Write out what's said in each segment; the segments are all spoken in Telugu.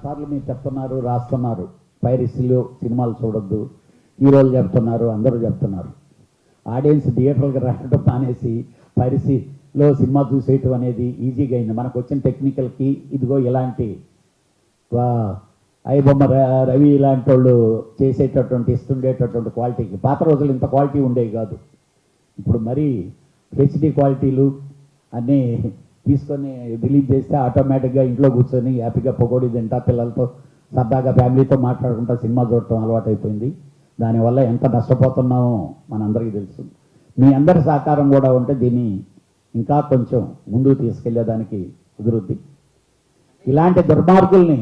చాలాసార్లు మీరు చెప్తున్నారు, రాస్తున్నారు, పైరసీలో సినిమాలు చూడొద్దు, హీరోలు చెప్తున్నారు, అందరూ చెప్తున్నారు. ఆడియన్స్ థియేటర్కి రావడం మానేసి పైరసీలో సినిమా చూసేయటం అనేది ఈజీగా అయింది. మనకు వచ్చిన టెక్నికల్కి ఇదిగో ఇలాంటి ఐబొమ్మ రవి ఇలాంటి వాళ్ళు చేసేటటువంటి ఇస్తుండేటటువంటి క్వాలిటీకి, పాత రోజులు ఇంత క్వాలిటీ ఉండేవి కాదు. ఇప్పుడు మరీ హెచ్డి క్వాలిటీలు అన్నీ తీసుకొని రిలీజ్ చేస్తే ఆటోమేటిక్గా ఇంట్లో కూర్చొని హ్యాపీగా పకోడీ తింటా, పిల్లలతో సరదాగా ఫ్యామిలీతో మాట్లాడుకుంటా సినిమా చూడటం అలవాటైపోయింది. దానివల్ల ఎంత నష్టపోతున్నామో మనందరికీ తెలుసు. మీ అందరి సహకారం కూడా ఉంటే దీన్ని ఇంకా కొంచెం ముందుకు తీసుకెళ్లేదానికి కుదురుద్ది. ఇలాంటి దుర్మార్గుల్ని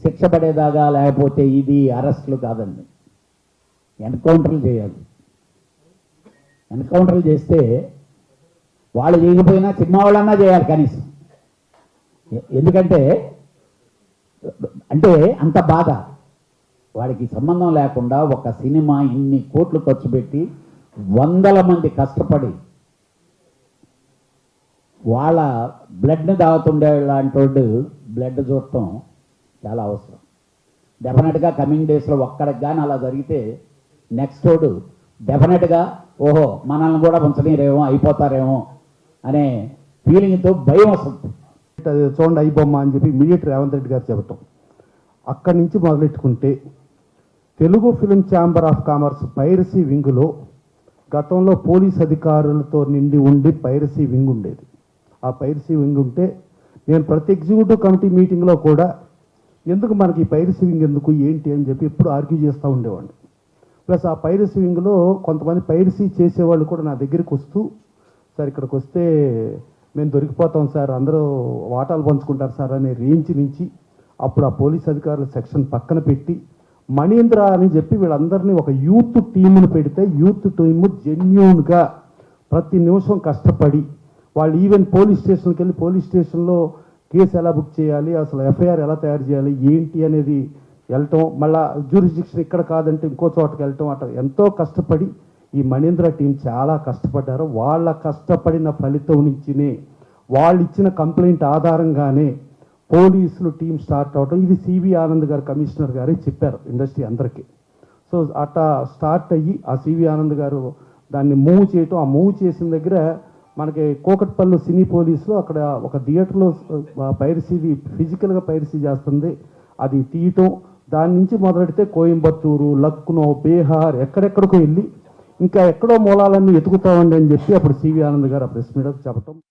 శిక్ష పడేదాగా, లేకపోతే ఇది అరెస్టులు కాదండి, ఎన్కౌంటర్లు చేయాలి. ఎన్కౌంటర్లు చేస్తే వాళ్ళు చేయకపోయినా సినిమా వాళ్ళన్నా చేయాలి కనీసం. ఎందుకంటే అంత బాధ. వాడికి సంబంధం లేకుండా ఒక సినిమా ఇన్ని కోట్లు ఖర్చు పెట్టి వందల మంది కష్టపడి వాళ్ళ బ్లడ్ని తాగుతుండే లాంటి బ్లడ్ చూడటం చాలా అవసరం. డెఫినెట్గా కమింగ్ డేస్లో ఒక్కడికి కానీ అలా జరిగితే నెక్స్ట్ వాడు డెఫినెట్గా ఓహో మనల్ని కూడా ఉంచనీరేమో, అయిపోతారేమో అనే ఫీలింగ్తో భయం వస్తుంది. అది చూడండి ఐబొమ్మ అని చెప్పి ఇమీడియట్ రేవంత్ రెడ్డి గారు చెప్పటం. అక్కడి నుంచి మొదలెట్టుకుంటే Telugu film chamber of commerce piracy వింగులో గతంలో పోలీస్ అధికారులతో నిండి ఉండి పైరసీ వింగ్ ఉండేది. ఆ పైరసీ వింగ్ ఉంటే నేను ప్రతి ఎగ్జిక్యూటివ్ కమిటీ మీటింగ్లో కూడా ఎందుకు మనకి పైరసీ వింగ్ ఎందుకు ఏంటి అని చెప్పి ఎప్పుడు ఆర్గ్యూ చేస్తూ ఉండేవాడిని. ప్లస్ ఆ పైరసీ వింగ్లో కొంతమంది పైరసీ చేసేవాళ్ళు కూడా నా దగ్గరికి వస్తూ, సార్ ఇక్కడికి వస్తే మేము దొరికిపోతాం సార్, అందరూ వాటాలు పంచుకుంటారు సార్ అనే రేంజ్ నుంచి అప్పుడు ఆ పోలీస్ అధికారుల సెక్షన్ పక్కన పెట్టి మణీంద్ర అని చెప్పి వీళ్ళందరినీ ఒక యూత్ టీమును పెడితే యూత్ టీము జెన్యూన్గా ప్రతి నిమిషం కష్టపడి వాళ్ళు ఈవెన్ పోలీస్ స్టేషన్కి వెళ్ళి పోలీస్ స్టేషన్లో కేసు ఎలా బుక్ చేయాలి, అసలు ఎఫ్ఐఆర్ ఎలా తయారు చేయాలి ఏంటి అనేది వెళ్ళటం, మళ్ళీ జ్యూరిస్డిక్షన్ ఇక్కడ కాదంటే ఇంకో చోటకి వెళ్ళటం, అట్లా ఎంతో కష్టపడి ఈ మణీంద్ర టీం చాలా కష్టపడ్డారు. వాళ్ళ కష్టపడిన ఫలితం నుంచినే వాళ్ళు ఇచ్చిన కంప్లైంట్ ఆధారంగానే పోలీసులు టీం స్టార్ట్ అవటం. ఇది సివి ఆనంద్ గారు కమిషనర్ గారే చెప్పారు ఇండస్ట్రీ అందరికీ. సో అట్లా స్టార్ట్ అయ్యి ఆ సివి ఆనంద్ గారు దాన్ని మూవ్ చేయటం, ఆ మూవ్ చేసిన దగ్గర మనకి కోకట్పల్లి సినీ పోలీసులు అక్కడ ఒక థియేటర్లో పైరసీ ఫిజికల్గా పైరసీ చేస్తుంది, అది తీయటం. దాని నుంచి మొదలెడితే కోయంబత్తూరు, లక్నో, బీహార్ ఎక్కడెక్కడికో వెళ్ళి ఇంకా ఎక్కడో మూలాలన్నీ ఎతుకుతామండి అని చెప్పి అప్పుడు సివి ఆనంద్ గారు ఆ ప్రెస్ మీట్ చెప్పటం.